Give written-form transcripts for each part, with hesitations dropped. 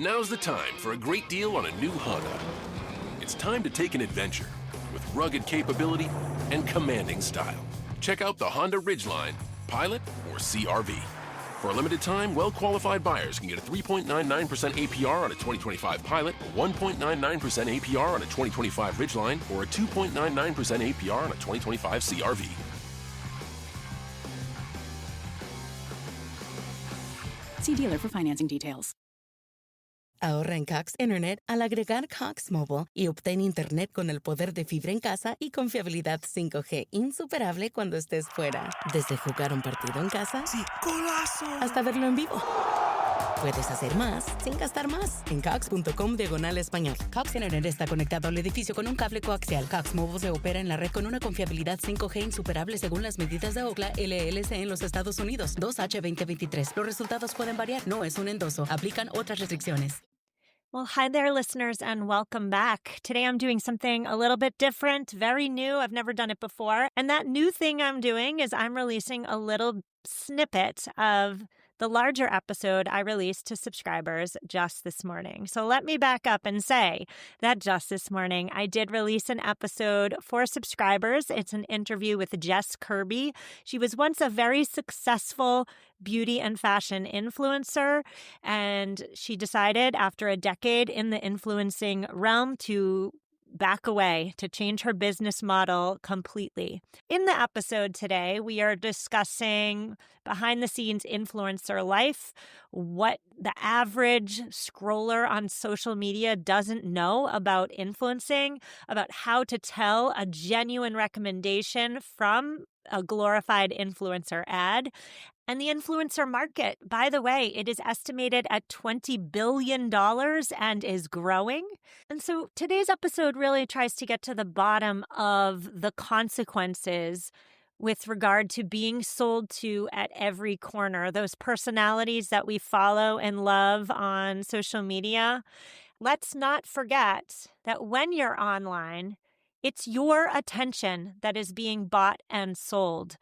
Now's the time for a great deal on a new Honda. It's time to take an adventure with rugged capability and commanding style. Check out the Honda Ridgeline, Pilot, or CRV. For a limited time, well-qualified buyers can get a 3.99% APR on a 2025 Pilot, a 1.99% APR on a 2025 Ridgeline, or a 2.99% APR on a 2025 CRV. See dealer for financing details. Ahorra en Cox Internet al agregar Cox Mobile y obtén Internet con el poder de fibra en casa y confiabilidad 5G insuperable cuando estés fuera. Desde jugar un partido en casa, ¡Sí, golazo! hasta verlo en vivo. Puedes hacer más sin gastar más en cox.com/español. Cox Internet está conectado al edificio con un cable coaxial. Cox Mobile se opera en la red con una confiabilidad 5G insuperable según las medidas de Ookla LLC en los Estados Unidos. 2H2023. Los resultados pueden variar. No es un endoso. Aplican otras restricciones. Well, hi there, listeners, and welcome back. Today I'm doing something a little bit different, very new. I've never done it before. And that new thing I'm doing is I'm releasing a little snippet of the larger episode I released to subscribers just this morning. So let me back up and say that just this morning, I did release an episode for subscribers. It's an interview with Jess Kirby. She was once a very successful beauty and fashion influencer, and she decided after a decade in the influencing realm to back away, to change her business model completely. In the episode today, we are discussing behind the scenes influencer life, what the average scroller on social media doesn't know about influencing, about how to tell a genuine recommendation from a glorified influencer ad, and the influencer market. By the way, it is estimated at $20 billion and is growing. And so today's episode really tries to get to the bottom of the consequences with regard to being sold to at every corner, those personalities that we follow and love on social media. Let's not forget that when you're online, it's your attention that is being bought and sold.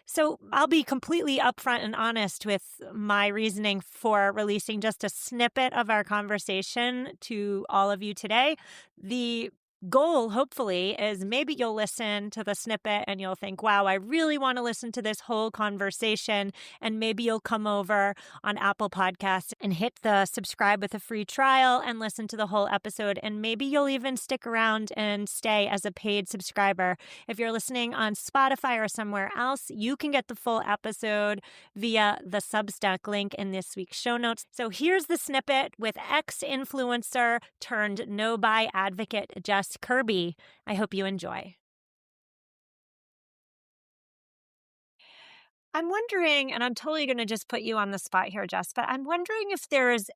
So I'll be completely upfront and honest with my reasoning for releasing just a snippet of our conversation to all of you today. The goal, hopefully, is maybe you'll listen to the snippet and you'll think, wow, I really want to listen to this whole conversation. And maybe you'll come over on Apple Podcasts and hit the subscribe with a free trial and listen to the whole episode. And maybe you'll even stick around and stay as a paid subscriber. If you're listening on Spotify or somewhere else, you can get the full episode via the Substack link in this week's show notes. So here's the snippet with ex-influencer turned no-buy advocate Jess Kirby. I hope you enjoy. I'm wondering, and I'm totally going to just put you on the spot here, Jess, but I'm wondering if there's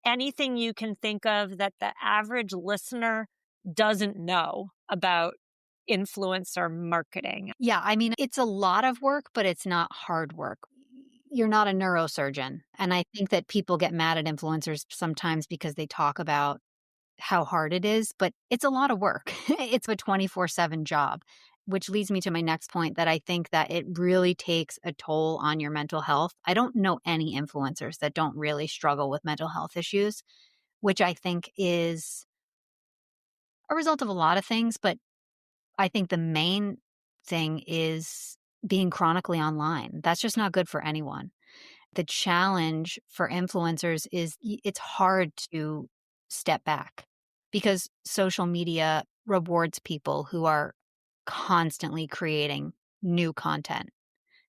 anything you can think of that the average listener doesn't know about influencer marketing. Yeah, I mean, it's a lot of work, but it's not hard work. You're not a neurosurgeon. And I think that people get mad at influencers sometimes because they talk about how hard it is, but it's a lot of work. It's a 24/7 job, which leads me to my next point that I think that it really takes a toll on your mental health. I don't know any influencers that don't really struggle with mental health issues, which I think is a result of a lot of things, but I think the main thing is being chronically online. That's just not good for anyone. The challenge for influencers is it's hard to step back because social media rewards people who are constantly creating new content.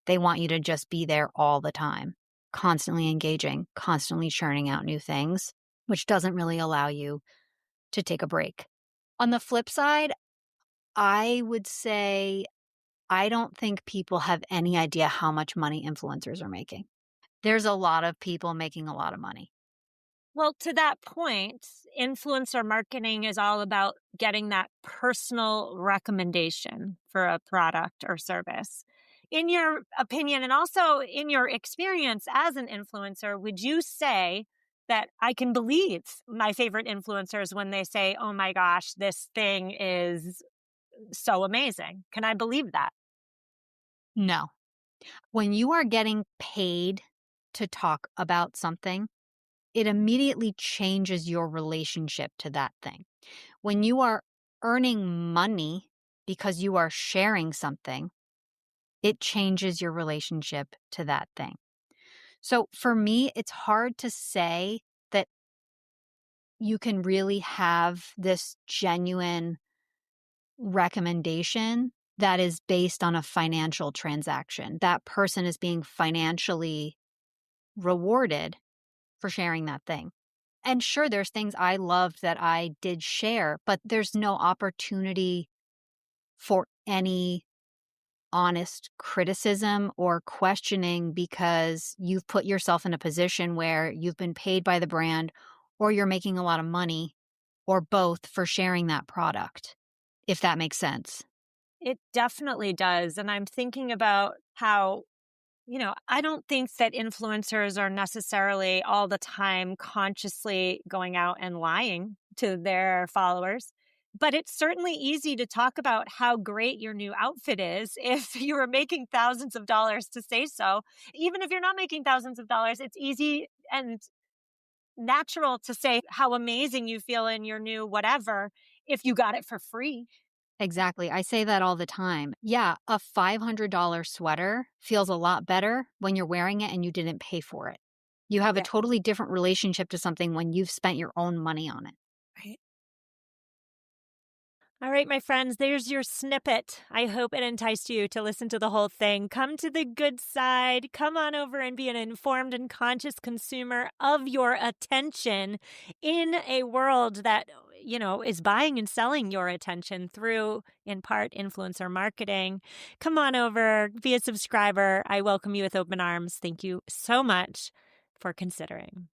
They want you to just be there all the time, constantly engaging, constantly churning out new things, which doesn't really allow you to take a break. On the flip side, I would say I don't think people have any idea how much money influencers are making. There's a lot of people making a lot of money. Well, to that point, influencer marketing is all about getting that personal recommendation for a product or service. In your opinion, and also in your experience as an influencer, would you say that I can believe my favorite influencers when they say, oh my gosh, this thing is so amazing? Can I believe that? No. When you are getting paid to talk about something, it immediately changes your relationship to that thing. When you are earning money because you are sharing something, it changes your relationship to that thing. So for me, it's hard to say that you can really have this genuine recommendation that is based on a financial transaction. That person is being financially rewarded for sharing that thing. And sure, there's things I loved that I did share, but there's no opportunity for any honest criticism or questioning because you've put yourself in a position where you've been paid by the brand or you're making a lot of money or both for sharing that product, if that makes sense. It definitely does. And I'm thinking about how, I don't think that influencers are necessarily all the time consciously going out and lying to their followers. But it's certainly easy to talk about how great your new outfit is if you were making thousands of dollars to say so. Even if you're not making thousands of dollars, it's easy and natural to say how amazing you feel in your new whatever if you got it for free. Exactly. I say that all the time. Yeah, a $500 sweater feels a lot better when you're wearing it and you didn't pay for it. You have a Yeah. totally different relationship to something when you've spent your own money on it. Right. All right, my friends, there's your snippet. I hope it enticed you to listen to the whole thing. Come to the good side. Come on over and be an informed and conscious consumer of your attention in a world that, is buying and selling your attention through, in part, influencer marketing. Come on over, be a subscriber. I welcome you with open arms. Thank you so much for considering.